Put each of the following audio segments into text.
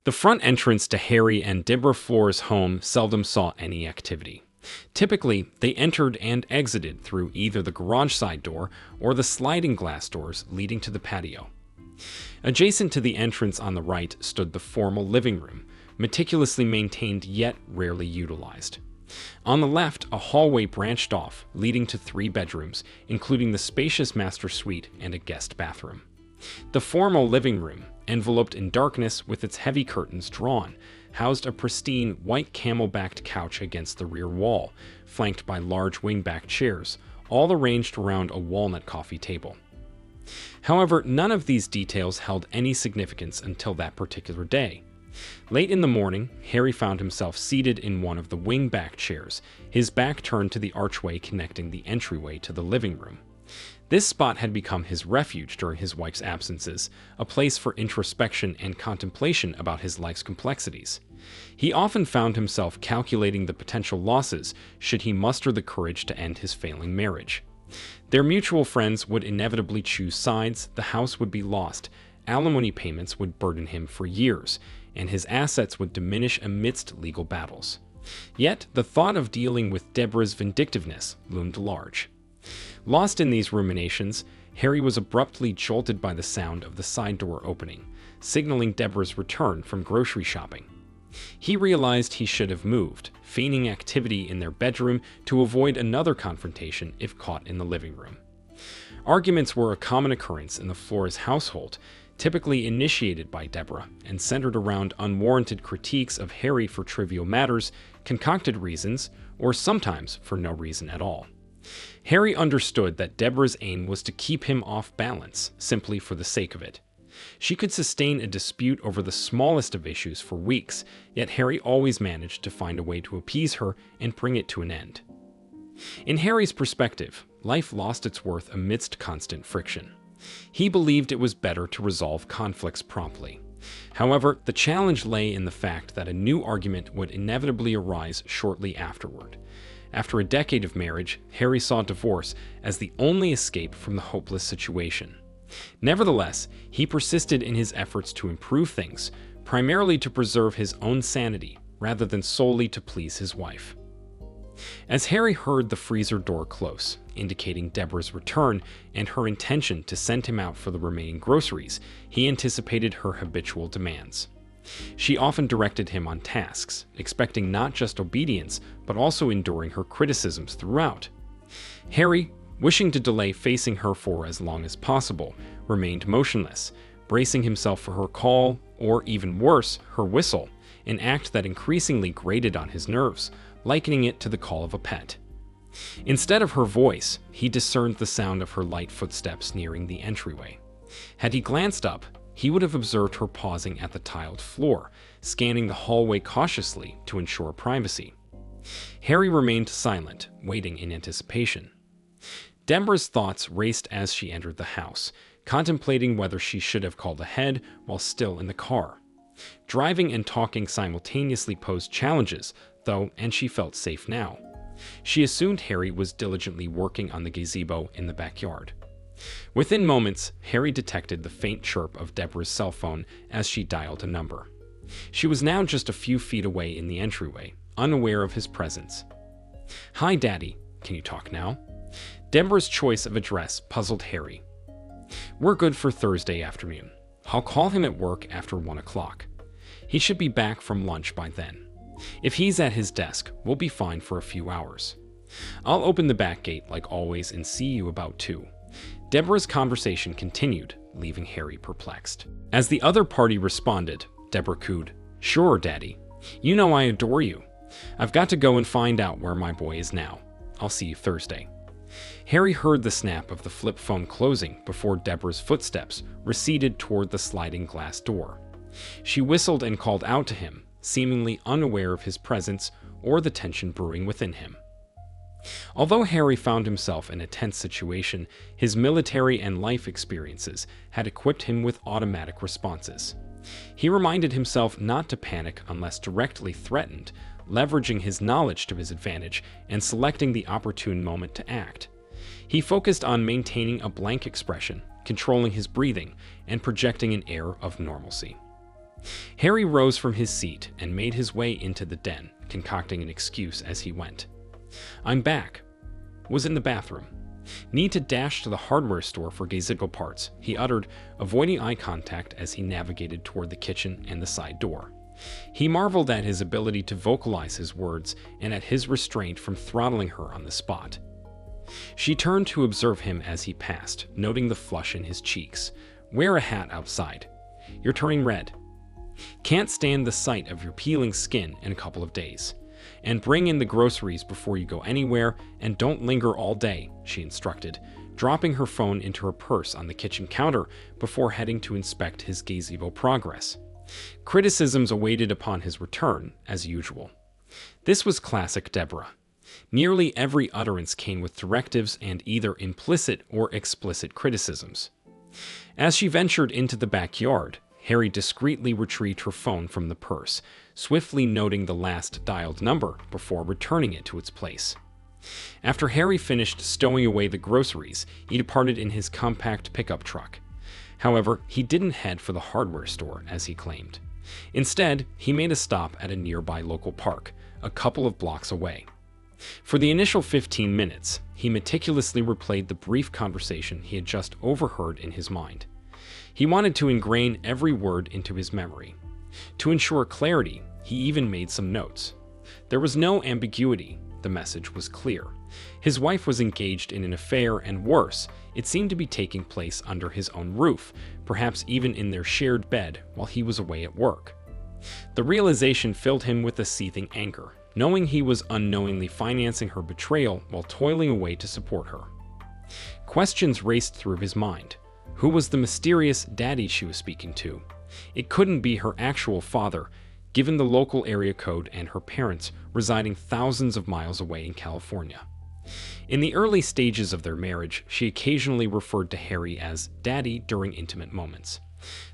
The front entrance to Harry and Deborah Floor's home seldom saw any activity. Typically, they entered and exited through either the garage side door or the sliding glass doors leading to the patio. Adjacent to the entrance on the right stood the formal living room, meticulously maintained yet rarely utilized. On the left, a hallway branched off, leading to 3 bedrooms, including the spacious master suite and a guest bathroom. The formal living room, enveloped in darkness with its heavy curtains drawn, housed a pristine white camel-backed couch against the rear wall, flanked by large wing-back chairs, all arranged around a walnut coffee table. However, none of these details held any significance until that particular day. Late in the morning, Harry found himself seated in one of the wing-back chairs, his back turned to the archway connecting the entryway to the living room. This spot had become his refuge during his wife's absences, a place for introspection and contemplation about his life's complexities. He often found himself calculating the potential losses should he muster the courage to end his failing marriage. Their mutual friends would inevitably choose sides, the house would be lost, alimony payments would burden him for years, and his assets would diminish amidst legal battles. Yet, the thought of dealing with Deborah's vindictiveness loomed large. Lost in these ruminations, Harry was abruptly jolted by the sound of the side door opening, signaling Deborah's return from grocery shopping. He realized he should have moved, feigning activity in their bedroom to avoid another confrontation if caught in the living room. Arguments were a common occurrence in the Flores household, typically initiated by Deborah, and centered around unwarranted critiques of Harry for trivial matters, concocted reasons, or sometimes for no reason at all. Harry understood that Deborah's aim was to keep him off balance, simply for the sake of it. She could sustain a dispute over the smallest of issues for weeks, yet Harry always managed to find a way to appease her and bring it to an end. In Harry's perspective, life lost its worth amidst constant friction. He believed it was better to resolve conflicts promptly. However, the challenge lay in the fact that a new argument would inevitably arise shortly afterward. After a decade of marriage, Harry saw divorce as the only escape from the hopeless situation. Nevertheless, he persisted in his efforts to improve things, primarily to preserve his own sanity rather than solely to please his wife. As Harry heard the freezer door close, indicating Deborah's return and her intention to send him out for the remaining groceries, he anticipated her habitual demands. She often directed him on tasks, expecting not just obedience, but also enduring her criticisms throughout. Harry, wishing to delay facing her for as long as possible, remained motionless, bracing himself for her call, or even worse, her whistle, an act that increasingly grated on his nerves, likening it to the call of a pet. Instead of her voice, he discerned the sound of her light footsteps nearing the entryway. Had he glanced up, he would have observed her pausing at the tiled floor, scanning the hallway cautiously to ensure privacy. Harry remained silent, waiting in anticipation. Deborah's thoughts raced as she entered the house, contemplating whether she should have called ahead while still in the car. Driving and talking simultaneously posed challenges, though, and she felt safe now. She assumed Harry was diligently working on the gazebo in the backyard. Within moments, Harry detected the faint chirp of Deborah's cell phone as she dialed a number. She was now just a few feet away in the entryway, unaware of his presence. "Hi, Daddy. Can you talk now?" Deborah's choice of address puzzled Harry. "We're good for Thursday afternoon. I'll call him at work after 1 o'clock. He should be back from lunch by then. If he's at his desk, we'll be fine for a few hours. I'll open the back gate like always and see you about 2. Deborah's conversation continued, leaving Harry perplexed. As the other party responded, Deborah cooed, "Sure, Daddy. You know I adore you. I've got to go and find out where my boy is now. I'll see you Thursday." Harry heard the snap of the flip phone closing before Deborah's footsteps receded toward the sliding glass door. She whistled and called out to him, seemingly unaware of his presence or the tension brewing within him. Although Harry found himself in a tense situation, his military and life experiences had equipped him with automatic responses. He reminded himself not to panic unless directly threatened, leveraging his knowledge to his advantage and selecting the opportune moment to act. He focused on maintaining a blank expression, controlling his breathing, and projecting an air of normalcy. Harry rose from his seat and made his way into the den, concocting an excuse as he went. "I'm back. Was in the bathroom. Need to dash to the hardware store for gazebo parts," he uttered, avoiding eye contact as he navigated toward the kitchen and the side door. He marveled at his ability to vocalize his words and at his restraint from throttling her on the spot. She turned to observe him as he passed, noting the flush in his cheeks. "Wear a hat outside. You're turning red. Can't stand the sight of your peeling skin in a couple of days. And bring in the groceries before you go anywhere, and don't linger all day," she instructed, dropping her phone into her purse on the kitchen counter before heading to inspect his gazebo progress. Criticisms awaited upon his return, as usual. This was classic Deborah. Nearly every utterance came with directives and either implicit or explicit criticisms. As she ventured into the backyard, Harry discreetly retrieved her phone from the purse, swiftly noting the last dialed number before returning it to its place. After Harry finished stowing away the groceries, he departed in his compact pickup truck. However, he didn't head for the hardware store, as he claimed. Instead, he made a stop at a nearby local park, a couple of blocks away. For the initial 15 minutes, he meticulously replayed the brief conversation he had just overheard in his mind. He wanted to ingrain every word into his memory. To ensure clarity, he even made some notes. There was no ambiguity. The message was clear. His wife was engaged in an affair, and worse, it seemed to be taking place under his own roof, perhaps even in their shared bed while he was away at work. The realization filled him with a seething anger, knowing he was unknowingly financing her betrayal while toiling away to support her. Questions raced through his mind. Who was the mysterious daddy she was speaking to? It couldn't be her actual father, given the local area code and her parents residing thousands of miles away in California. In the early stages of their marriage, she occasionally referred to Harry as Daddy during intimate moments.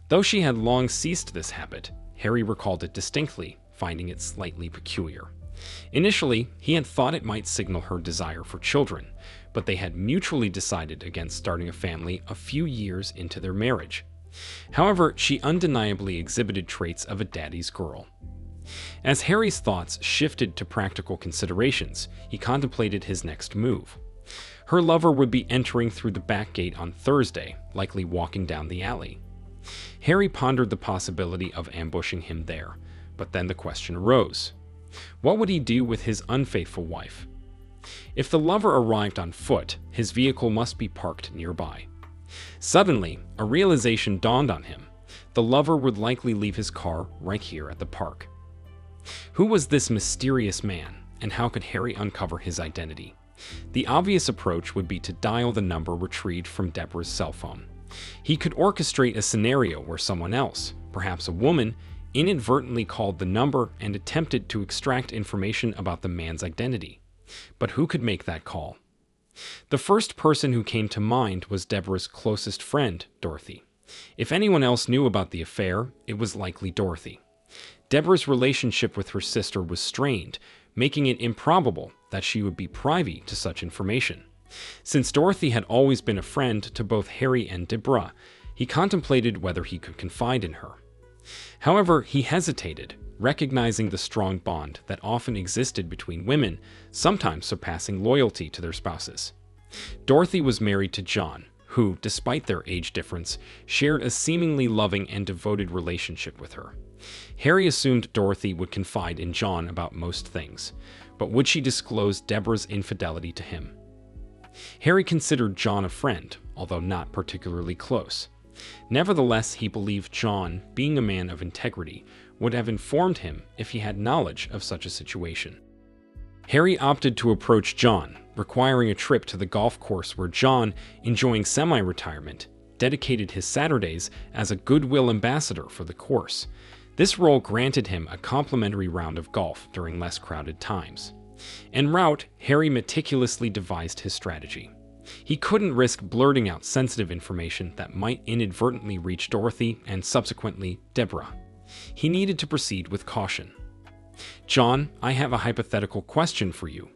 Though she had long ceased this habit, Harry recalled it distinctly, finding it slightly peculiar. Initially, he had thought it might signal her desire for children, but they had mutually decided against starting a family a few years into their marriage. However, she undeniably exhibited traits of a daddy's girl. As Harry's thoughts shifted to practical considerations, he contemplated his next move. Her lover would be entering through the back gate on Thursday, likely walking down the alley. Harry pondered the possibility of ambushing him there, but then the question arose. What would he do with his unfaithful wife? If the lover arrived on foot, his vehicle must be parked nearby. Suddenly, a realization dawned on him. The lover would likely leave his car right here at the park. Who was this mysterious man, and how could Harry uncover his identity? The obvious approach would be to dial the number retrieved from Deborah's cell phone. He could orchestrate a scenario where someone else, perhaps a woman, inadvertently called the number and attempted to extract information about the man's identity. But who could make that call? The first person who came to mind was Deborah's closest friend, Dorothy. If anyone else knew about the affair, it was likely Dorothy. Deborah's relationship with her sister was strained, making it improbable that she would be privy to such information. Since Dorothy had always been a friend to both Harry and Deborah, he contemplated whether he could confide in her. However, he hesitated, recognizing the strong bond that often existed between women, sometimes surpassing loyalty to their spouses. Dorothy was married to John, who, despite their age difference, shared a seemingly loving and devoted relationship with her. Harry assumed Dorothy would confide in John about most things, but would she disclose Deborah's infidelity to him? Harry considered John a friend, although not particularly close. Nevertheless, he believed John, being a man of integrity, would have informed him if he had knowledge of such a situation. Harry opted to approach John, requiring a trip to the golf course where John, enjoying semi-retirement, dedicated his Saturdays as a goodwill ambassador for the course. This role granted him a complimentary round of golf during less crowded times. En route, Harry meticulously devised his strategy. He couldn't risk blurting out sensitive information that might inadvertently reach Dorothy and subsequently Deborah. He needed to proceed with caution. "John, I have a hypothetical question for you."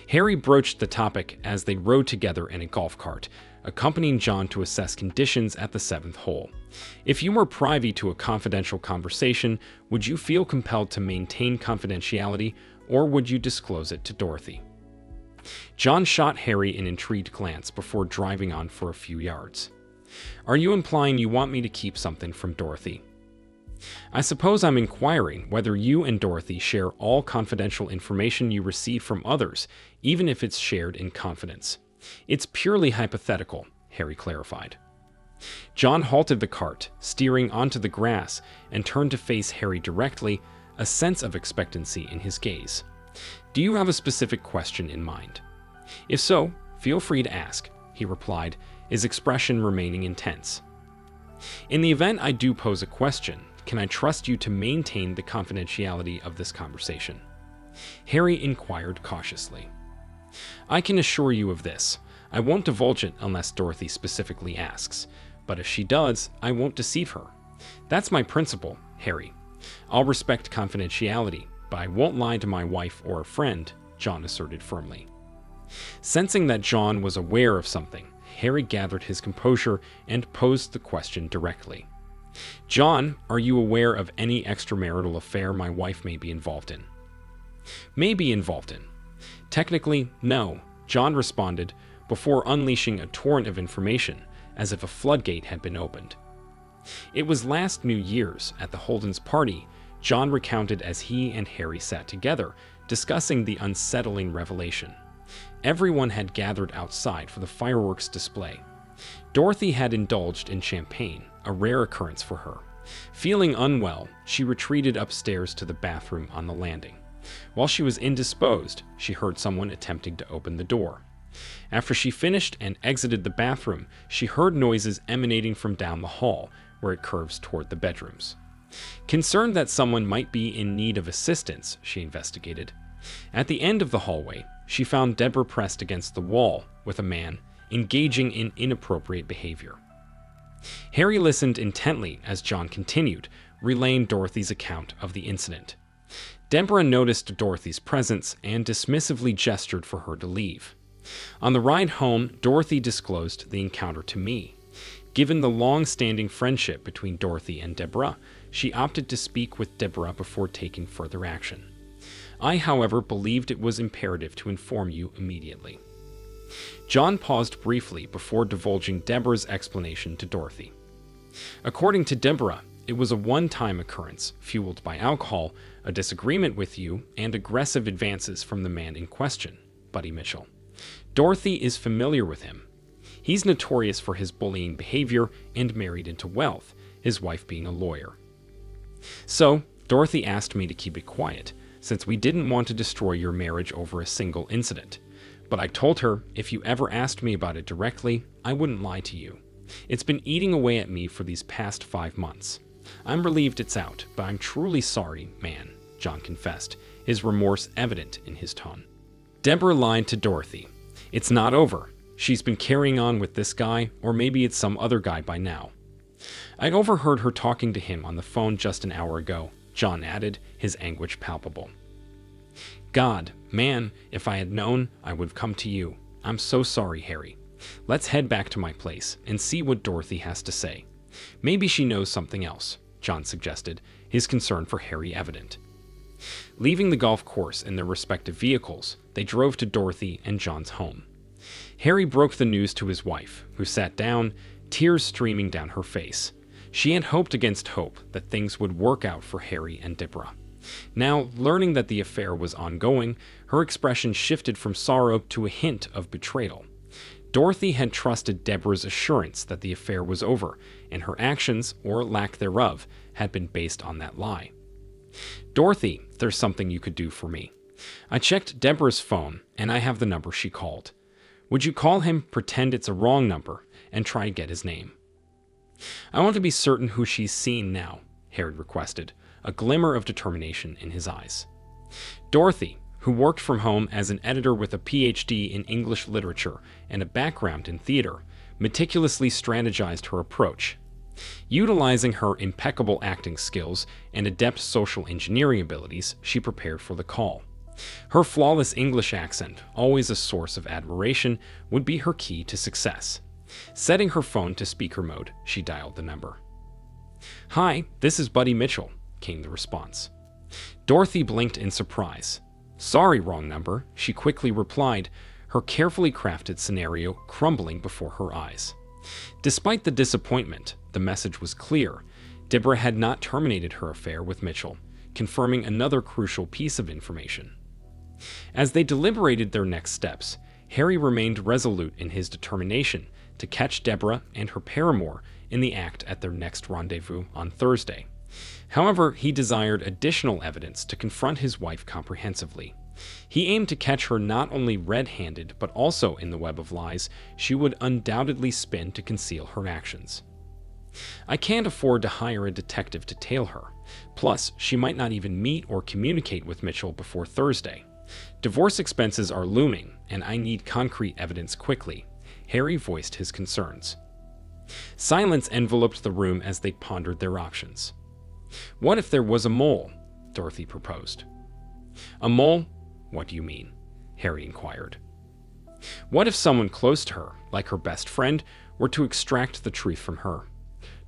Harry broached the topic as they rode together in a golf cart, accompanying John to assess conditions at the seventh hole. If you were privy to a confidential conversation, would you feel compelled to maintain confidentiality, or would you disclose it to Dorothy? John shot Harry an intrigued glance before driving on for a few yards. Are you implying you want me to keep something from Dorothy? I suppose I'm inquiring whether you and Dorothy share all confidential information you receive from others, even if it's shared in confidence. It's purely hypothetical, Harry clarified. John halted the cart, steering onto the grass, and turned to face Harry directly, a sense of expectancy in his gaze. Do you have a specific question in mind? If so, feel free to ask, he replied, his expression remaining intense. In the event I do pose a question, can I trust you to maintain the confidentiality of this conversation? Harry inquired cautiously. I can assure you of this. I won't divulge it unless Dorothy specifically asks, but if she does, I won't deceive her. That's my principle, Harry. I'll respect confidentiality, but I won't lie to my wife or a friend, John asserted firmly. Sensing that John was aware of something, Harry gathered his composure and posed the question directly. John, are you aware of any extramarital affair my wife may be involved in? May be involved in. Technically, no, John responded, before unleashing a torrent of information, as if a floodgate had been opened. It was last New Year's, at the Holden's party, John recounted as he and Harry sat together, discussing the unsettling revelation. Everyone had gathered outside for the fireworks display. Dorothy had indulged in champagne, a rare occurrence for her. Feeling unwell, she retreated upstairs to the bathroom on the landing. While she was indisposed, she heard someone attempting to open the door. After she finished and exited the bathroom, she heard noises emanating from down the hall, where it curves toward the bedrooms. Concerned that someone might be in need of assistance, she investigated. At the end of the hallway, she found Deborah pressed against the wall with a man, engaging in inappropriate behavior. Harry listened intently as John continued, relaying Dorothy's account of the incident. Deborah noticed Dorothy's presence and dismissively gestured for her to leave. On the ride home, Dorothy disclosed the encounter to me. Given the long-standing friendship between Dorothy and Deborah, she opted to speak with Deborah before taking further action. I, however, believed it was imperative to inform you immediately. John paused briefly before divulging Deborah's explanation to Dorothy. According to Deborah, it was a one-time occurrence, fueled by alcohol, a disagreement with you, and aggressive advances from the man in question, Buddy Mitchell. Dorothy is familiar with him. He's notorious for his bullying behavior and married into wealth, his wife being a lawyer. So, Dorothy asked me to keep it quiet, since we didn't want to destroy your marriage over a single incident. But I told her if you ever asked me about it directly, I wouldn't lie to you. It's been eating away at me for these past 5 months. I'm relieved it's out, but I'm truly sorry, man, John confessed, his remorse evident in his tone. Deborah lied to Dorothy. It's not over. She's been carrying on with this guy, or maybe it's some other guy by now. I'd overheard her talking to him on the phone just an hour ago, John added, his anguish palpable. God, man, if I had known, I would have come to you. I'm so sorry, Harry. Let's head back to my place and see what Dorothy has to say. Maybe she knows something else, John suggested, his concern for Harry evident. Leaving the golf course in their respective vehicles, they drove to Dorothy and John's home. Harry broke the news to his wife, who sat down, tears streaming down her face. She had hoped against hope that things would work out for Harry and Deborah. Now, learning that the affair was ongoing, her expression shifted from sorrow to a hint of betrayal. Dorothy had trusted Deborah's assurance that the affair was over, and her actions, or lack thereof, had been based on that lie. Dorothy, there's something you could do for me. I checked Deborah's phone, and I have the number she called. Would you call him, pretend it's a wrong number, and try to get his name? I want to be certain who she's seen now, Harry requested, a glimmer of determination in his eyes. Dorothy, who worked from home as an editor with a PhD in English literature and a background in theater, meticulously strategized her approach. Utilizing her impeccable acting skills and adept social engineering abilities, she prepared for the call. Her flawless English accent, always a source of admiration, would be her key to success. Setting her phone to speaker mode, she dialed the number. "Hi, this is Buddy Mitchell," came the response. Dorothy blinked in surprise. "Sorry, wrong number," she quickly replied, her carefully crafted scenario crumbling before her eyes. Despite the disappointment, the message was clear. Deborah had not terminated her affair with Mitchell, confirming another crucial piece of information. As they deliberated their next steps, Harry remained resolute in his determination to catch Deborah and her paramour in the act at their next rendezvous on Thursday. However, he desired additional evidence to confront his wife comprehensively. He aimed to catch her not only red-handed, but also in the web of lies she would undoubtedly spin to conceal her actions. "I can't afford to hire a detective to tail her. Plus, she might not even meet or communicate with Mitchell before Thursday. Divorce expenses are looming, and I need concrete evidence quickly," Harry voiced his concerns. Silence enveloped the room as they pondered their options. "What if there was a mole?" Dorothy proposed. "A mole? What do you mean?" Harry inquired. "What if someone close to her, like her best friend, were to extract the truth from her?"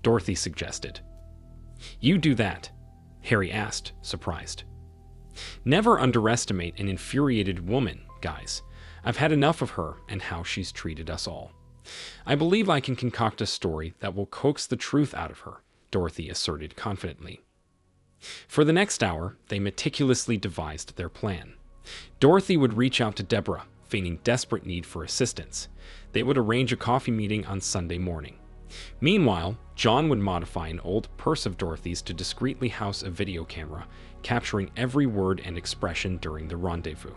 Dorothy suggested. "You do that?" Harry asked, surprised. "Never underestimate an infuriated woman, guys. I've had enough of her and how she's treated us all. I believe I can concoct a story that will coax the truth out of her," Dorothy asserted confidently. For the next hour, they meticulously devised their plan. Dorothy would reach out to Deborah, feigning desperate need for assistance. They would arrange a coffee meeting on Sunday morning. Meanwhile, John would modify an old purse of Dorothy's to discreetly house a video camera, capturing every word and expression during the rendezvous.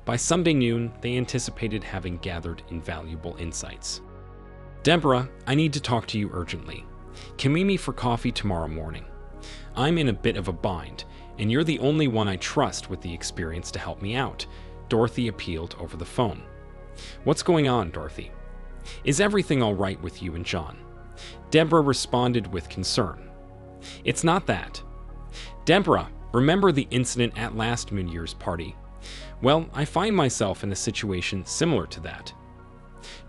By Sunday noon, they anticipated having gathered invaluable insights. "Deborah, I need to talk to you urgently. Can we meet for coffee tomorrow morning? I'm in a bit of a bind, and you're the only one I trust with the experience to help me out," Dorothy appealed over the phone. "What's going on, Dorothy? Is everything all right with you and John?" Deborah responded with concern. "It's not that. Deborah, remember the incident at last New Year's party? Well, I find myself in a situation similar to that."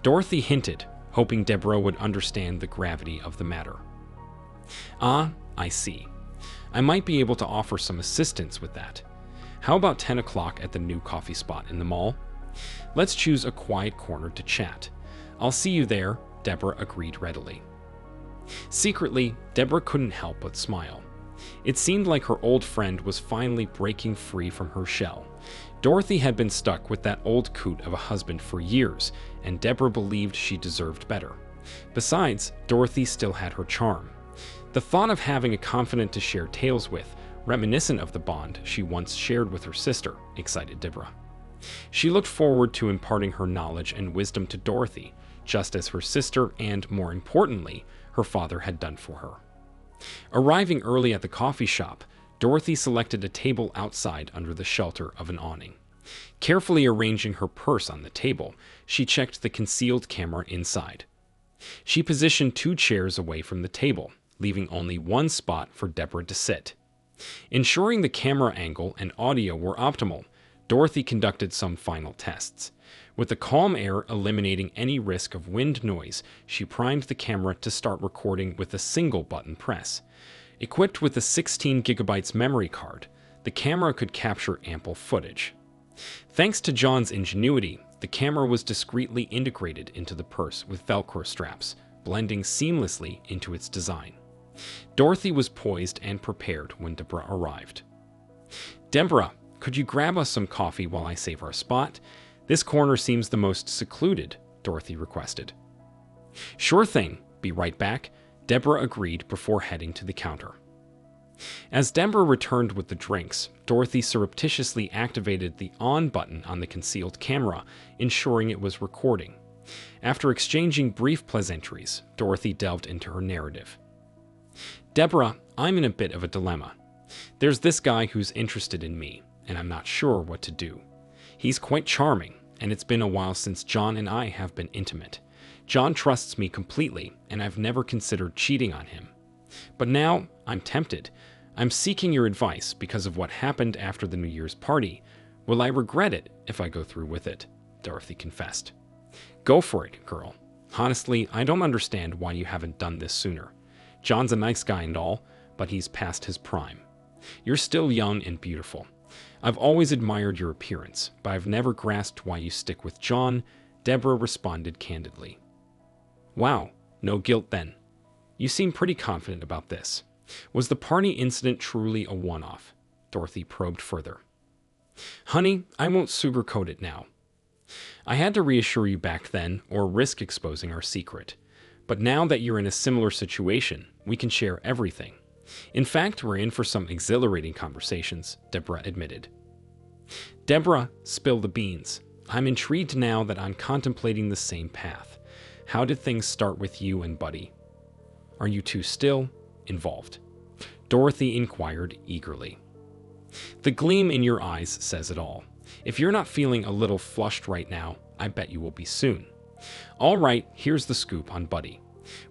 Dorothy hinted, hoping Deborah would understand the gravity of the matter. "Ah, I see. I might be able to offer some assistance with that. How about 10 o'clock at the new coffee spot in the mall? Let's choose a quiet corner to chat. I'll see you there," Deborah agreed readily. Secretly, Deborah couldn't help but smile. It seemed like her old friend was finally breaking free from her shell. Dorothy had been stuck with that old coot of a husband for years, and Deborah believed she deserved better. Besides, Dorothy still had her charm. The thought of having a confidant to share tales with, reminiscent of the bond she once shared with her sister, excited Deborah. She looked forward to imparting her knowledge and wisdom to Dorothy, just as her sister and, more importantly, her father had done for her. Arriving early at the coffee shop, Dorothy selected a table outside under the shelter of an awning. Carefully arranging her purse on the table, she checked the concealed camera inside. She positioned 2 chairs away from the table, leaving only one spot for Deborah to sit. Ensuring the camera angle and audio were optimal, Dorothy conducted some final tests. With the calm air eliminating any risk of wind noise, she primed the camera to start recording with a single button press. Equipped with a 16 gigabytes memory card, the camera could capture ample footage. Thanks to John's ingenuity, the camera was discreetly integrated into the purse with Velcro straps, blending seamlessly into its design. Dorothy was poised and prepared when Deborah arrived. "Deborah, could you grab us some coffee while I save our spot? This corner seems the most secluded," Dorothy requested. "Sure thing, be right back," Deborah agreed before heading to the counter. As Deborah returned with the drinks, Dorothy surreptitiously activated the on button on the concealed camera, ensuring it was recording. After exchanging brief pleasantries, Dorothy delved into her narrative. "Deborah, I'm in a bit of a dilemma. There's this guy who's interested in me, and I'm not sure what to do. He's quite charming, and it's been a while since John and I have been intimate. John trusts me completely, and I've never considered cheating on him. But now, I'm tempted. I'm seeking your advice because of what happened after the New Year's party. Will I regret it if I go through with it?" Dorothy confessed. "Go for it, girl. Honestly, I don't understand why you haven't done this sooner. John's a nice guy and all, but he's past his prime. You're still young and beautiful. I've always admired your appearance, but I've never grasped why you stick with John," Deborah responded candidly. "Wow, no guilt then. You seem pretty confident about this. Was the party incident truly a one-off?" Dorothy probed further. "Honey, I won't sugarcoat it now. I had to reassure you back then or risk exposing our secret. But now that you're in a similar situation, we can share everything. In fact, we're in for some exhilarating conversations," Deborah admitted. "Deborah, spill the beans. I'm intrigued now that I'm contemplating the same path. How did things start with you and Buddy? Are you two still involved?" Dorothy inquired eagerly. "The gleam in your eyes says it all. If you're not feeling a little flushed right now, I bet you will be soon. All right, here's the scoop on Buddy.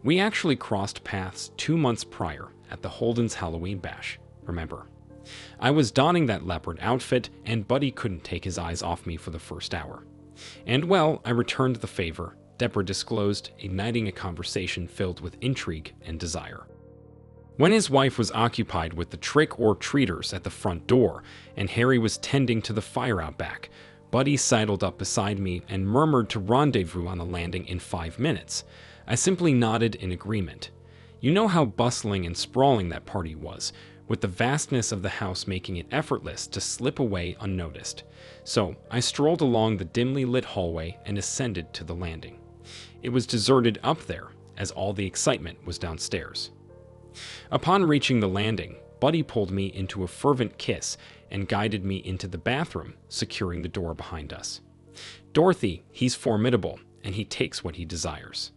We actually crossed paths 2 months prior at the Holden's Halloween bash, remember? I was donning that leopard outfit, and Buddy couldn't take his eyes off me for the first hour. And well, I returned the favor," Deborah disclosed, igniting a conversation filled with intrigue and desire. When his wife was occupied with the trick-or-treaters at the front door, and Harry was tending to the fire out back, Buddy sidled up beside me and murmured to rendezvous on the landing in 5 minutes. I simply nodded in agreement. You know how bustling and sprawling that party was, with the vastness of the house making it effortless to slip away unnoticed. So I strolled along the dimly lit hallway and ascended to the landing. It was deserted up there, as all the excitement was downstairs. Upon reaching the landing, Buddy pulled me into a fervent kiss and guided me into the bathroom, securing the door behind us. "Dorothy, he's formidable, and he takes what he desires.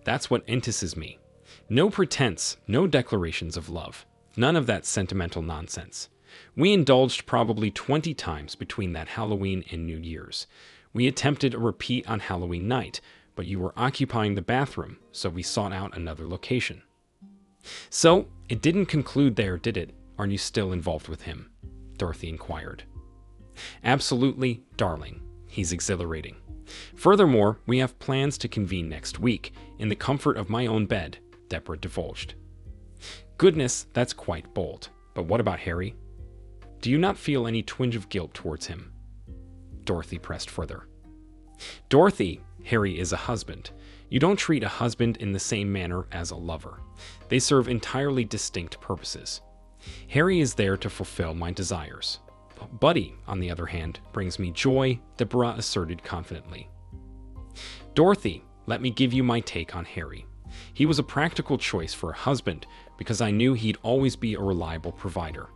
That's what entices me. No pretense, no declarations of love. None of that sentimental nonsense. We indulged probably 20 times between that Halloween and New Year's. We attempted a repeat on Halloween night, but you were occupying the bathroom, so we sought out another location." "So, it didn't conclude there, did it? Aren't you still involved with him?" Dorothy inquired. "Absolutely, darling. He's exhilarating. Furthermore, we have plans to convene next week, in the comfort of my own bed," Deborah divulged. "Goodness, that's quite bold. But what about Harry? Do you not feel any twinge of guilt towards him?" Dorothy pressed further. "Dorothy, Harry is a husband. You don't treat a husband in the same manner as a lover. They serve entirely distinct purposes. Harry is there to fulfill my desires. Buddy, on the other hand, brings me joy," Deborah asserted confidently. "Dorothy, let me give you my take on Harry. He was a practical choice for a husband because I knew he'd always be a reliable provider.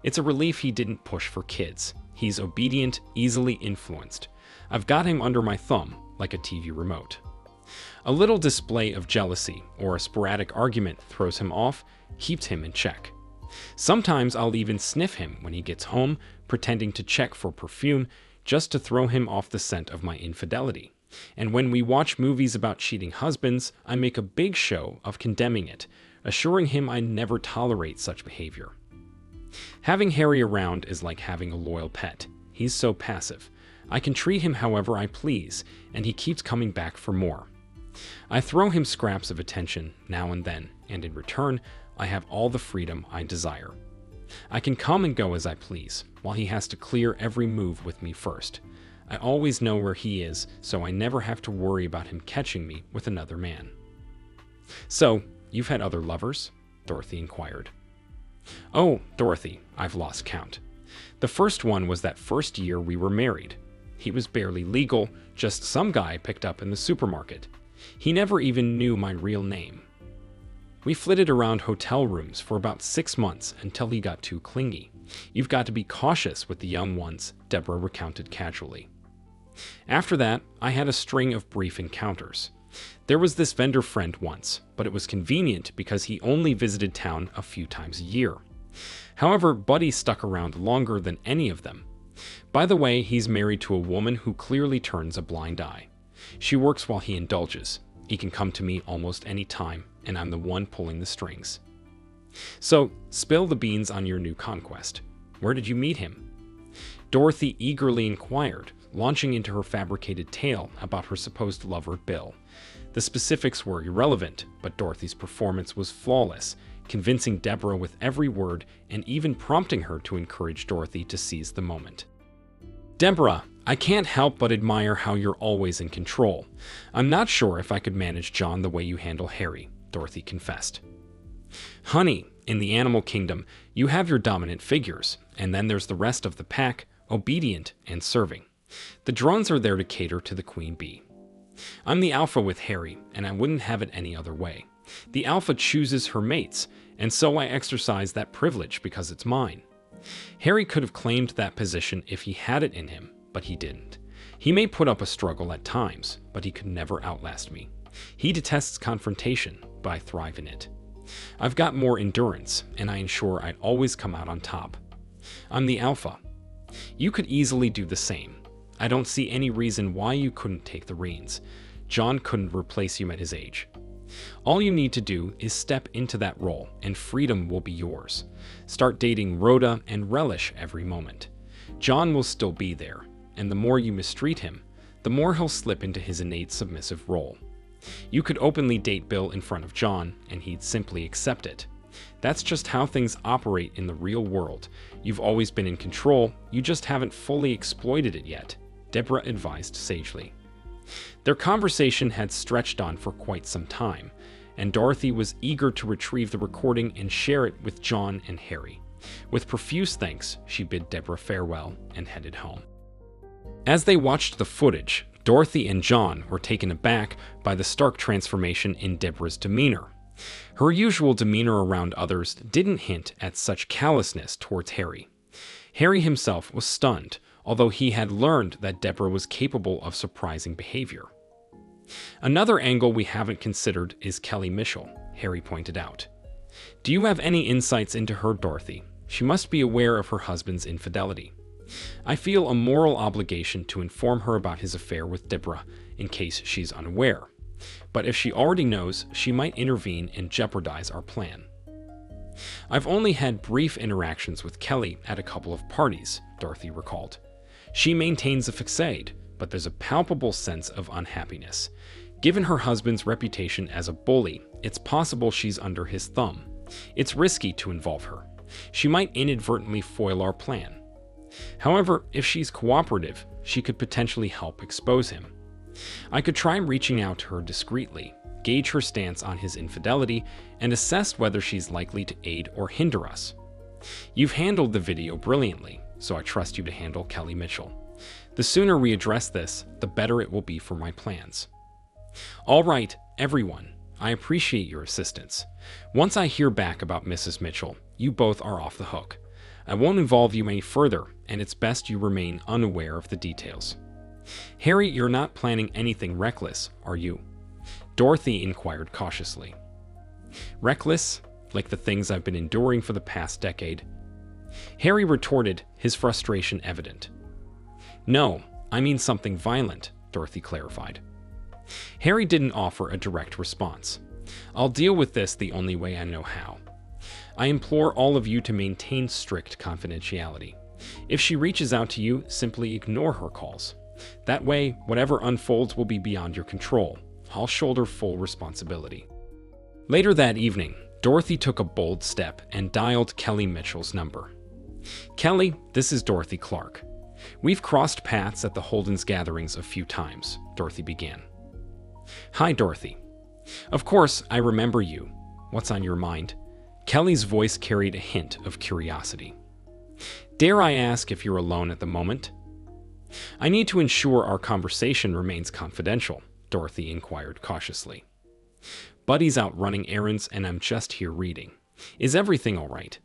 It's a relief he didn't push for kids. He's obedient, easily influenced. I've got him under my thumb, like a TV remote. A little display of jealousy or a sporadic argument throws him off, keeps him in check. Sometimes I'll even sniff him when he gets home, pretending to check for perfume, just to throw him off the scent of my infidelity. And when we watch movies about cheating husbands, I make a big show of condemning it, assuring him I never tolerate such behavior. Having Harry around is like having a loyal pet. He's so passive. I can treat him however I please, and he keeps coming back for more. I throw him scraps of attention now and then, and in return, I have all the freedom I desire. I can come and go as I please, while he has to clear every move with me first. I always know where he is, so I never have to worry about him catching me with another man." "So, you've had other lovers?" Dorothy inquired. "Oh, Dorothy, I've lost count. The first one was that first year we were married. He was barely legal, just some guy picked up in the supermarket. He never even knew my real name. We flitted around hotel rooms for about 6 months until he got too clingy. You've got to be cautious with the young ones," Deborah recounted casually. "After that, I had a string of brief encounters. There was this vendor friend once, but it was convenient because he only visited town a few times a year. However, Buddy stuck around longer than any of them. By the way, he's married to a woman who clearly turns a blind eye. She works while he indulges. He can come to me almost any time, and I'm the one pulling the strings. So, spill the beans on your new conquest. Where did you meet him?" Dorothy eagerly inquired, launching into her fabricated tale about her supposed lover, Bill. The specifics were irrelevant, but Dorothy's performance was flawless, convincing Deborah with every word and even prompting her to encourage Dorothy to seize the moment. "Deborah, I can't help but admire how you're always in control. I'm not sure if I could manage John the way you handle Harry," Dorothy confessed. "Honey, in the animal kingdom, you have your dominant figures, and then there's the rest of the pack, obedient and serving. The drones are there to cater to the queen bee. I'm the alpha with Harry, and I wouldn't have it any other way. The alpha chooses her mates, and so I exercise that privilege because it's mine. Harry could have claimed that position if he had it in him, but he didn't. He may put up a struggle at times, but he could never outlast me. He detests confrontation, but I thrive in it. I've got more endurance, and I ensure I'd always come out on top. I'm the alpha. You could easily do the same. I don't see any reason why you couldn't take the reins. John couldn't replace you at his age. All you need to do is step into that role, and freedom will be yours. Start dating Rhoda and relish every moment. John will still be there, and the more you mistreat him, the more he'll slip into his innate submissive role. You could openly date Bill in front of John, and he'd simply accept it. That's just how things operate in the real world. You've always been in control, you just haven't fully exploited it yet," Deborah advised sagely. Their conversation had stretched on for quite some time, and Dorothy was eager to retrieve the recording and share it with John and Harry. With profuse thanks, she bid Deborah farewell and headed home. As they watched the footage, Dorothy and John were taken aback by the stark transformation in Deborah's demeanor. Her usual demeanor around others didn't hint at such callousness towards Harry. Harry himself was stunned, although he had learned that Deborah was capable of surprising behavior. "Another angle we haven't considered is Kelly Mitchell," Harry pointed out. "Do you have any insights into her, Dorothy? She must be aware of her husband's infidelity. I feel a moral obligation to inform her about his affair with Deborah in case she's unaware. But if she already knows, she might intervene and jeopardize our plan." "I've only had brief interactions with Kelly at a couple of parties," Dorothy recalled. "She maintains a facade, but there's a palpable sense of unhappiness. Given her husband's reputation as a bully, it's possible she's under his thumb. It's risky to involve her. She might inadvertently foil our plan. However, if she's cooperative, she could potentially help expose him. I could try reaching out to her discreetly, gauge her stance on his infidelity, and assess whether she's likely to aid or hinder us. You've handled the video brilliantly, so I trust you to handle Kelly Mitchell. The sooner we address this, the better it will be for my plans." "All right, everyone. I appreciate your assistance. Once I hear back about Mrs. Mitchell, you both are off the hook. I won't involve you any further, and it's best you remain unaware of the details." "Harry, you're not planning anything reckless, are you?" Dorothy inquired cautiously. "Reckless? Like the things I've been enduring for the past decade?" Harry retorted, his frustration evident. "No, I mean something violent," Dorothy clarified. Harry didn't offer a direct response. "I'll deal with this the only way I know how. I implore all of you to maintain strict confidentiality. If she reaches out to you, simply ignore her calls. That way, whatever unfolds will be beyond your control. I'll shoulder full responsibility." Later that evening, Dorothy took a bold step and dialed Kelly Mitchell's number. "Kelly, this is Dorothy Clark. We've crossed paths at the Holden's gatherings a few times," Dorothy began. "Hi, Dorothy. Of course, I remember you. What's on your mind?" Kelly's voice carried a hint of curiosity. "Dare I ask if you're alone at the moment?" "I need to ensure our conversation remains confidential," Dorothy inquired cautiously. "Buddy's out running errands and I'm just here reading. Is everything all right?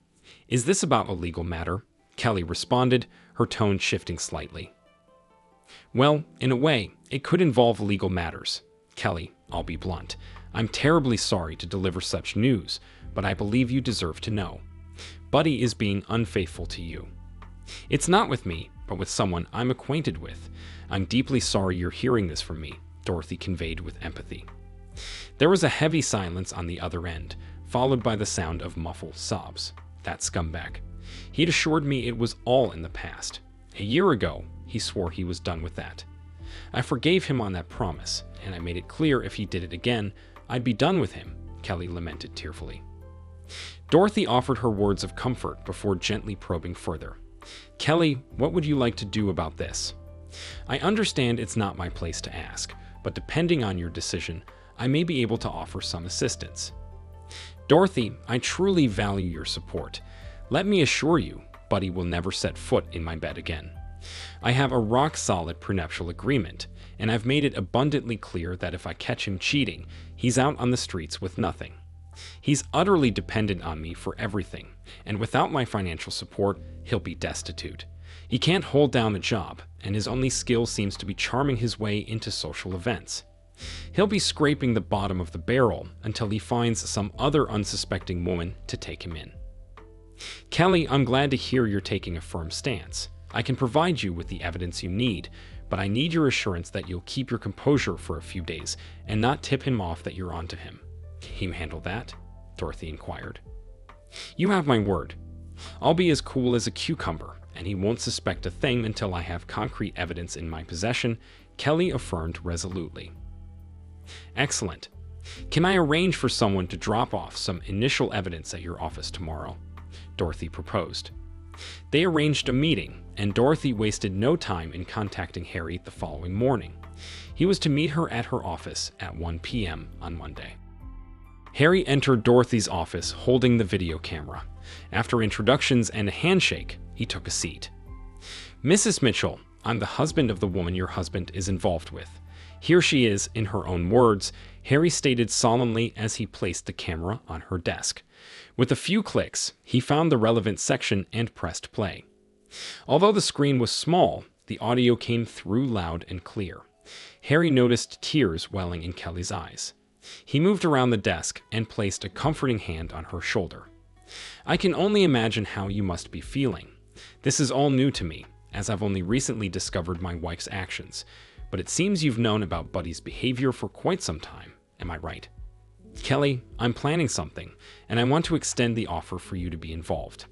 Is this about a legal matter?" Kelly responded, her tone shifting slightly. "Well, in a way, it could involve legal matters. Kelly, I'll be blunt. I'm terribly sorry to deliver such news, but I believe you deserve to know. Buddy is being unfaithful to you. It's not with me, but with someone I'm acquainted with. I'm deeply sorry you're hearing this from me," Dorothy conveyed with empathy. There was a heavy silence on the other end, followed by the sound of muffled sobs. "That scumbag. He'd assured me it was all in the past. A year ago, he swore he was done with that. I forgave him on that promise, and I made it clear if he did it again, I'd be done with him, Kelly lamented tearfully. Dorothy offered her words of comfort before gently probing further. Kelly, what would you like to do about this? I understand it's not my place to ask, but depending on your decision, I may be able to offer some assistance. Dorothy, I truly value your support. Let me assure you, Buddy will never set foot in my bed again. I have a rock-solid prenuptial agreement, and I've made it abundantly clear that if I catch him cheating, he's out on the streets with nothing. He's utterly dependent on me for everything, and without my financial support, he'll be destitute. He can't hold down a job, and his only skill seems to be charming his way into social events. He'll be scraping the bottom of the barrel until he finds some other unsuspecting woman to take him in. Kelly, I'm glad to hear you're taking a firm stance. I can provide you with the evidence you need, but I need your assurance that you'll keep your composure for a few days and not tip him off that you're onto him. Can you handle that? Dorothy inquired. You have my word. I'll be as cool as a cucumber, and he won't suspect a thing until I have concrete evidence in my possession, Kelly affirmed resolutely. Excellent. Can I arrange for someone to drop off some initial evidence at your office tomorrow? Dorothy proposed. They arranged a meeting, and Dorothy wasted no time in contacting Harry the following morning. He was to meet her at her office at 1 p.m. on Monday. Harry entered Dorothy's office holding the video camera. After introductions and a handshake, he took a seat. Mrs. Mitchell, I'm the husband of the woman your husband is involved with. Here she is, in her own words, Harry stated solemnly as he placed the camera on her desk. With a few clicks, he found the relevant section and pressed play. Although the screen was small, the audio came through loud and clear. Harry noticed tears welling in Kelly's eyes. He moved around the desk and placed a comforting hand on her shoulder. I can only imagine how you must be feeling. This is all new to me, as I've only recently discovered my wife's actions, but it seems you've known about Buddy's behavior for quite some time. Am I right? Kelly, I'm planning something, and I want to extend the offer for you to be involved.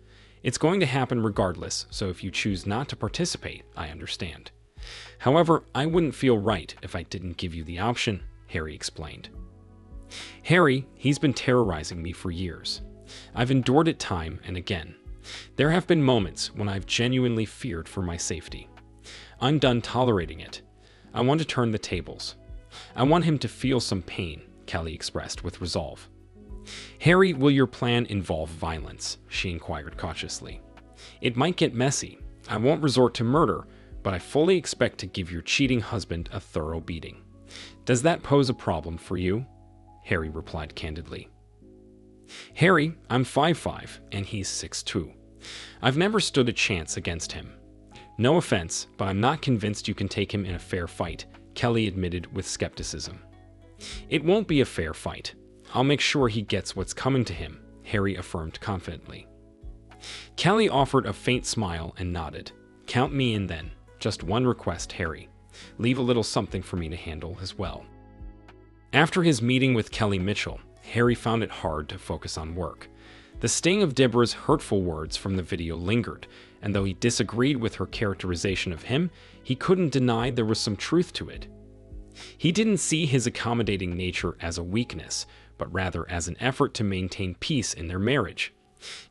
It's going to happen regardless, so if you choose not to participate, I understand. However, I wouldn't feel right if I didn't give you the option, Harry explained. Harry, he's been terrorizing me for years. I've endured it time and again. There have been moments when I've genuinely feared for my safety. I'm done tolerating it. I want to turn the tables. I want him to feel some pain, Kelly expressed with resolve. Harry, will your plan involve violence? She inquired cautiously. It might get messy. I won't resort to murder, but I fully expect to give your cheating husband a thorough beating. Does that pose a problem for you? Harry replied candidly. Harry, I'm 5'5", and he's 6'2". I've never stood a chance against him. No offense, but I'm not convinced you can take him in a fair fight, Kelly admitted with skepticism. It won't be a fair fight. I'll make sure he gets what's coming to him, Harry affirmed confidently. Kelly offered a faint smile and nodded. Count me in then. Just one request, Harry. Leave a little something for me to handle as well. After his meeting with Kelly Mitchell, Harry found it hard to focus on work. The sting of Deborah's hurtful words from the video lingered, and though he disagreed with her characterization of him, he couldn't deny there was some truth to it. He didn't see his accommodating nature as a weakness, but rather as an effort to maintain peace in their marriage.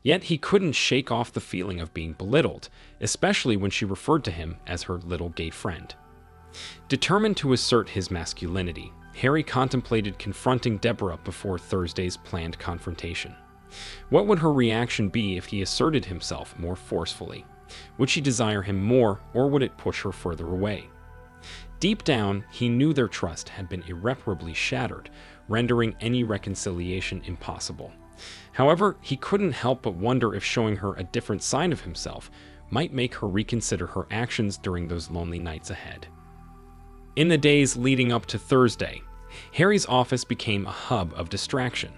Yet he couldn't shake off the feeling of being belittled, especially when she referred to him as her little gay friend. Determined to assert his masculinity, Harry contemplated confronting Deborah before Thursday's planned confrontation. What would her reaction be if he asserted himself more forcefully? Would she desire him more, or would it push her further away? Deep down, he knew their trust had been irreparably shattered, rendering any reconciliation impossible. However, he couldn't help but wonder if showing her a different side of himself might make her reconsider her actions during those lonely nights ahead. In the days leading up to Thursday, Harry's office became a hub of distraction.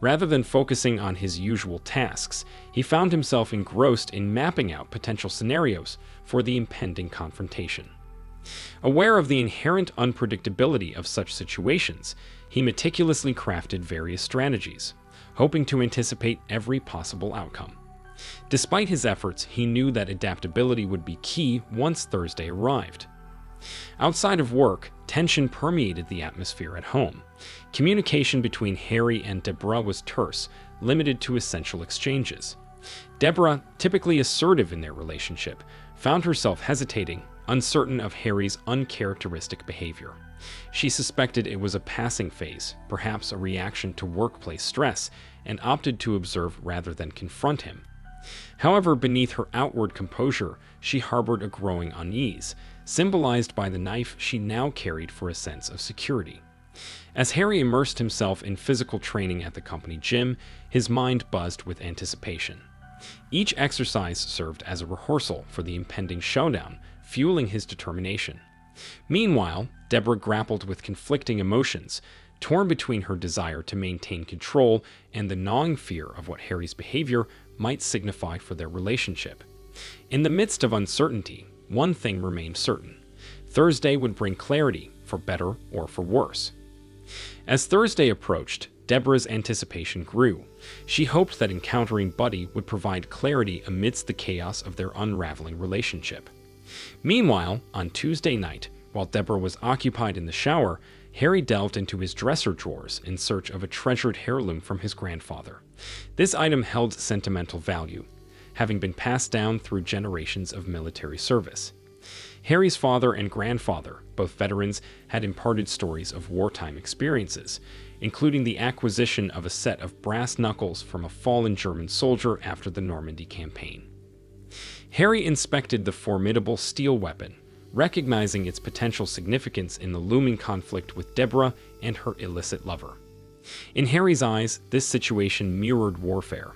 Rather than focusing on his usual tasks, he found himself engrossed in mapping out potential scenarios for the impending confrontation. Aware of the inherent unpredictability of such situations, he meticulously crafted various strategies, hoping to anticipate every possible outcome. Despite his efforts, he knew that adaptability would be key once Thursday arrived. Outside of work, tension permeated the atmosphere at home. Communication between Harry and Deborah was terse, limited to essential exchanges. Deborah, typically assertive in their relationship, found herself hesitating, uncertain of Harry's uncharacteristic behavior. She suspected it was a passing phase, perhaps a reaction to workplace stress, and opted to observe rather than confront him. However, beneath her outward composure, she harbored a growing unease, symbolized by the knife she now carried for a sense of security. As Harry immersed himself in physical training at the company gym, his mind buzzed with anticipation. Each exercise served as a rehearsal for the impending showdown, fueling his determination. Meanwhile, Deborah grappled with conflicting emotions, torn between her desire to maintain control and the gnawing fear of what Harry's behavior might signify for their relationship. In the midst of uncertainty, one thing remained certain. Thursday would bring clarity, for better or for worse. As Thursday approached, Deborah's anticipation grew. She hoped that encountering Buddy would provide clarity amidst the chaos of their unraveling relationship. Meanwhile, on Tuesday night, while Deborah was occupied in the shower, Harry delved into his dresser drawers in search of a treasured heirloom from his grandfather. This item held sentimental value, having been passed down through generations of military service. Harry's father and grandfather, both veterans, had imparted stories of wartime experiences, including the acquisition of a set of brass knuckles from a fallen German soldier after the Normandy campaign. Harry inspected the formidable steel weapon, recognizing its potential significance in the looming conflict with Deborah and her illicit lover. In Harry's eyes, this situation mirrored warfare.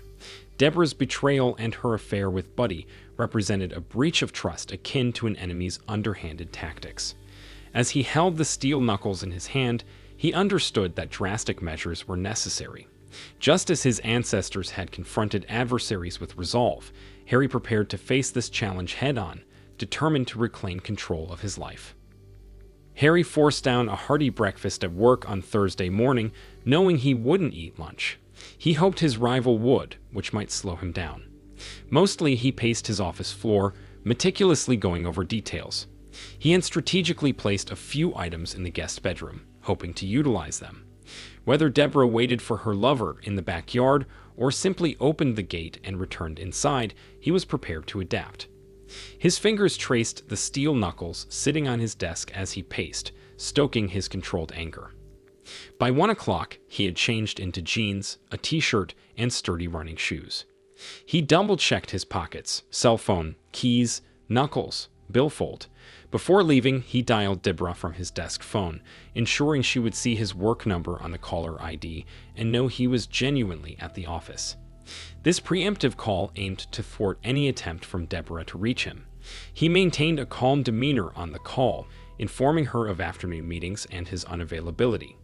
Deborah's betrayal and her affair with Buddy represented a breach of trust akin to an enemy's underhanded tactics. As he held the steel knuckles in his hand, he understood that drastic measures were necessary. Just as his ancestors had confronted adversaries with resolve, Harry prepared to face this challenge head-on, determined to reclaim control of his life. Harry forced down a hearty breakfast at work on Thursday morning, knowing he wouldn't eat lunch. He hoped his rival would, which might slow him down. Mostly, he paced his office floor, meticulously going over details. He had strategically placed a few items in the guest bedroom, hoping to utilize them. Whether Deborah waited for her lover in the backyard or simply opened the gate and returned inside, he was prepared to adapt. His fingers traced the steel knuckles sitting on his desk as he paced, stoking his controlled anger. By 1 o'clock, he had changed into jeans, a t-shirt, and sturdy running shoes. He double-checked his pockets, cell phone, keys, knuckles, billfold. Before leaving, he dialed Deborah from his desk phone, ensuring she would see his work number on the caller ID and know he was genuinely at the office. This preemptive call aimed to thwart any attempt from Deborah to reach him. He maintained a calm demeanor on the call, informing her of afternoon meetings and his unavailability.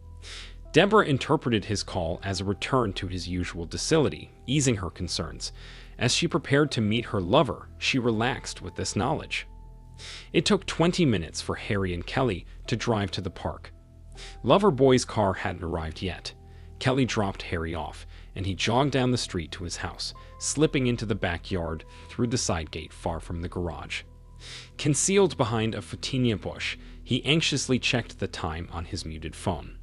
Deborah interpreted his call as a return to his usual docility, easing her concerns. As she prepared to meet her lover, she relaxed with this knowledge. It took 20 minutes for Harry and Kelly to drive to the park. Loverboy's car hadn't arrived yet. Kelly dropped Harry off, and he jogged down the street to his house, slipping into the backyard through the side gate far from the garage. Concealed behind a photinia bush, he anxiously checked the time on his muted phone.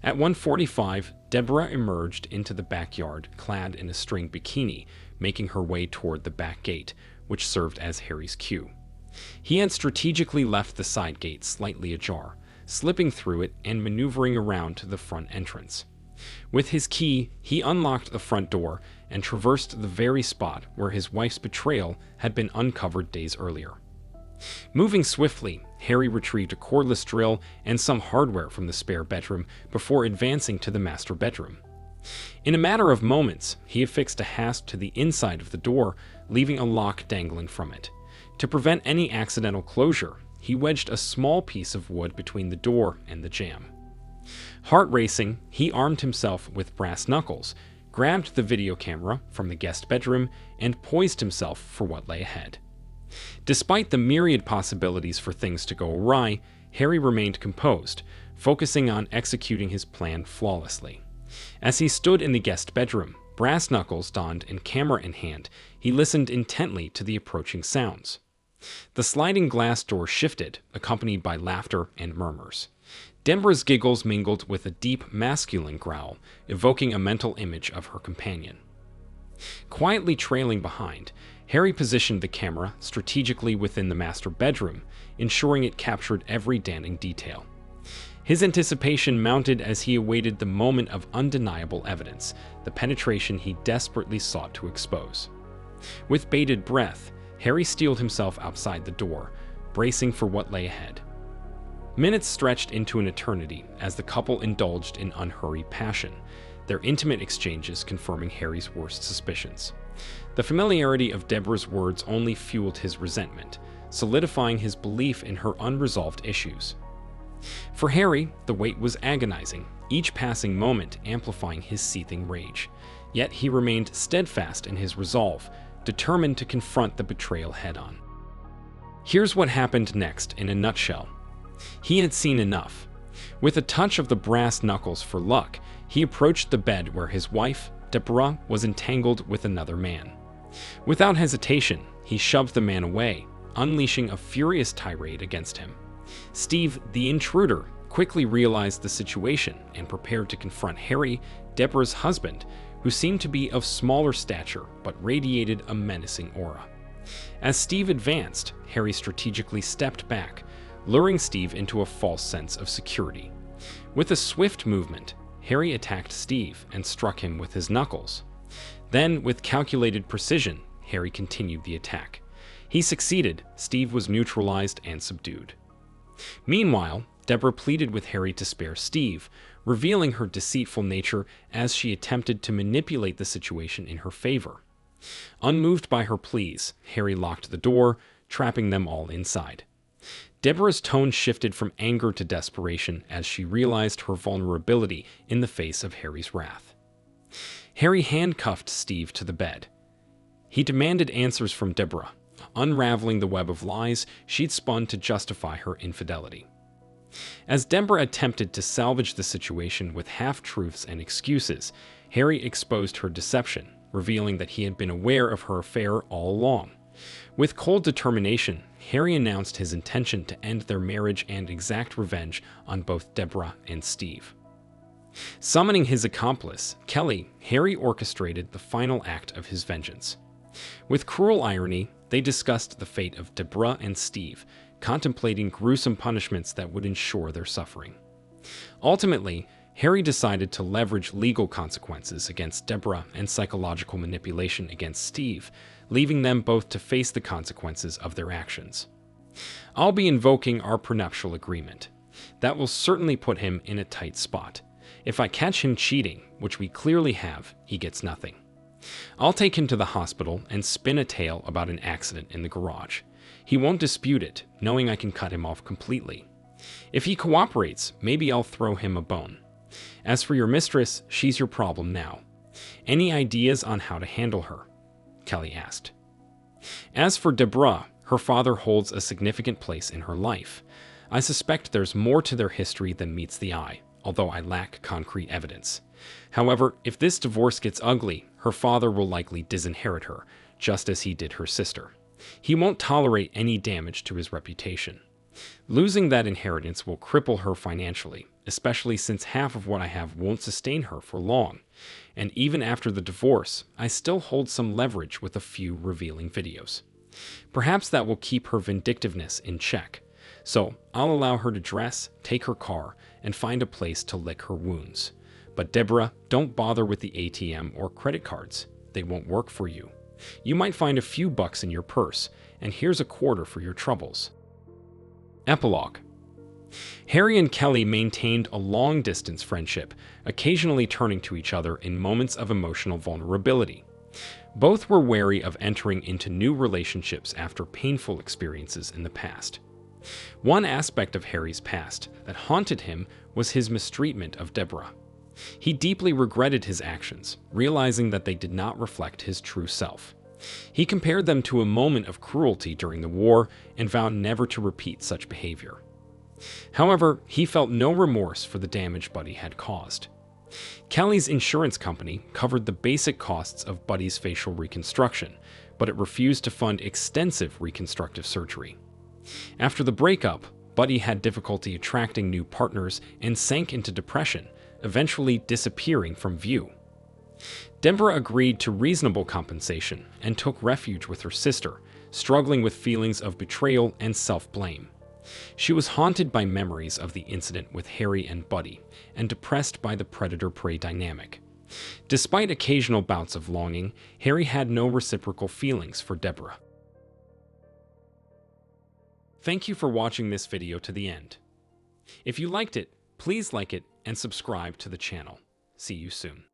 At 1:45, Deborah emerged into the backyard clad in a string bikini, making her way toward the back gate, which served as Harry's cue. He had strategically left the side gate slightly ajar, slipping through it and maneuvering around to the front entrance. With his key, he unlocked the front door and traversed the very spot where his wife's betrayal had been uncovered days earlier. Moving swiftly, Harry retrieved a cordless drill and some hardware from the spare bedroom before advancing to the master bedroom. In a matter of moments, he affixed a hasp to the inside of the door, leaving a lock dangling from it. To prevent any accidental closure, he wedged a small piece of wood between the door and the jamb. Heart racing, he armed himself with brass knuckles, grabbed the video camera from the guest bedroom, and poised himself for what lay ahead. Despite the myriad possibilities for things to go awry, Harry remained composed, focusing on executing his plan flawlessly. As he stood in the guest bedroom, brass knuckles donned and camera in hand, he listened intently to the approaching sounds. The sliding glass door shifted, accompanied by laughter and murmurs. Deborah's giggles mingled with a deep, masculine growl, evoking a mental image of her companion. Quietly trailing behind, Harry positioned the camera strategically within the master bedroom, ensuring it captured every damning detail. His anticipation mounted as he awaited the moment of undeniable evidence, the penetration he desperately sought to expose. With bated breath, Harry steeled himself outside the door, bracing for what lay ahead. Minutes stretched into an eternity as the couple indulged in unhurried passion, their intimate exchanges confirming Harry's worst suspicions. The familiarity of Deborah's words only fueled his resentment, solidifying his belief in her unresolved issues. For Harry, the wait was agonizing, each passing moment amplifying his seething rage. Yet he remained steadfast in his resolve, determined to confront the betrayal head-on. Here's what happened next in a nutshell. He had seen enough. With a touch of the brass knuckles for luck, he approached the bed where his wife, Deborah, was entangled with another man. Without hesitation, he shoved the man away, unleashing a furious tirade against him. Steve, the intruder, quickly realized the situation and prepared to confront Harry, Deborah's husband, who seemed to be of smaller stature but radiated a menacing aura. As Steve advanced, Harry strategically stepped back, luring Steve into a false sense of security. With a swift movement, Harry attacked Steve and struck him with his knuckles. Then, with calculated precision, Harry continued the attack. He succeeded, Steve was neutralized and subdued. Meanwhile, Deborah pleaded with Harry to spare Steve, revealing her deceitful nature as she attempted to manipulate the situation in her favor. Unmoved by her pleas, Harry locked the door, trapping them all inside. Deborah's tone shifted from anger to desperation as she realized her vulnerability in the face of Harry's wrath. Harry handcuffed Steve to the bed. He demanded answers from Deborah, unraveling the web of lies she'd spun to justify her infidelity. As Deborah attempted to salvage the situation with half-truths and excuses, Harry exposed her deception, revealing that he had been aware of her affair all along. With cold determination, Harry announced his intention to end their marriage and exact revenge on both Deborah and Steve. Summoning his accomplice, Kelly, Harry orchestrated the final act of his vengeance. With cruel irony, they discussed the fate of Deborah and Steve, contemplating gruesome punishments that would ensure their suffering. Ultimately, Harry decided to leverage legal consequences against Deborah and psychological manipulation against Steve, leaving them both to face the consequences of their actions. I'll be invoking our prenuptial agreement. That will certainly put him in a tight spot. If I catch him cheating, which we clearly have, he gets nothing. I'll take him to the hospital and spin a tale about an accident in the garage. He won't dispute it, knowing I can cut him off completely. If he cooperates, maybe I'll throw him a bone. As for your mistress, she's your problem now. Any ideas on how to handle her? Kelly asked. As for Deborah, her father holds a significant place in her life. I suspect there's more to their history than meets the eye, although I lack concrete evidence. However, if this divorce gets ugly, her father will likely disinherit her, just as he did her sister. He won't tolerate any damage to his reputation. Losing that inheritance will cripple her financially, especially since half of what I have won't sustain her for long. And even after the divorce, I still hold some leverage with a few revealing videos. Perhaps that will keep her vindictiveness in check. So I'll allow her to dress, take her car, and find a place to lick her wounds. But Deborah, don't bother with the ATM or credit cards. They won't work for you. You might find a few bucks in your purse, and here's a quarter for your troubles. Epilogue. Harry and Kelly maintained a long-distance friendship, occasionally turning to each other in moments of emotional vulnerability. Both were wary of entering into new relationships after painful experiences in the past. One aspect of Harry's past that haunted him was his mistreatment of Deborah. He deeply regretted his actions, realizing that they did not reflect his true self. He compared them to a moment of cruelty during the war and vowed never to repeat such behavior. However, he felt no remorse for the damage Buddy had caused. Kelly's insurance company covered the basic costs of Buddy's facial reconstruction, but it refused to fund extensive reconstructive surgery. After the breakup, Buddy had difficulty attracting new partners and sank into depression, eventually disappearing from view. Deborah agreed to reasonable compensation and took refuge with her sister, struggling with feelings of betrayal and self-blame. She was haunted by memories of the incident with Harry and Buddy, and depressed by the predator-prey dynamic. Despite occasional bouts of longing, Harry had no reciprocal feelings for Deborah. Thank you for watching this video to the end. If you liked it, please like it and subscribe to the channel. See you soon.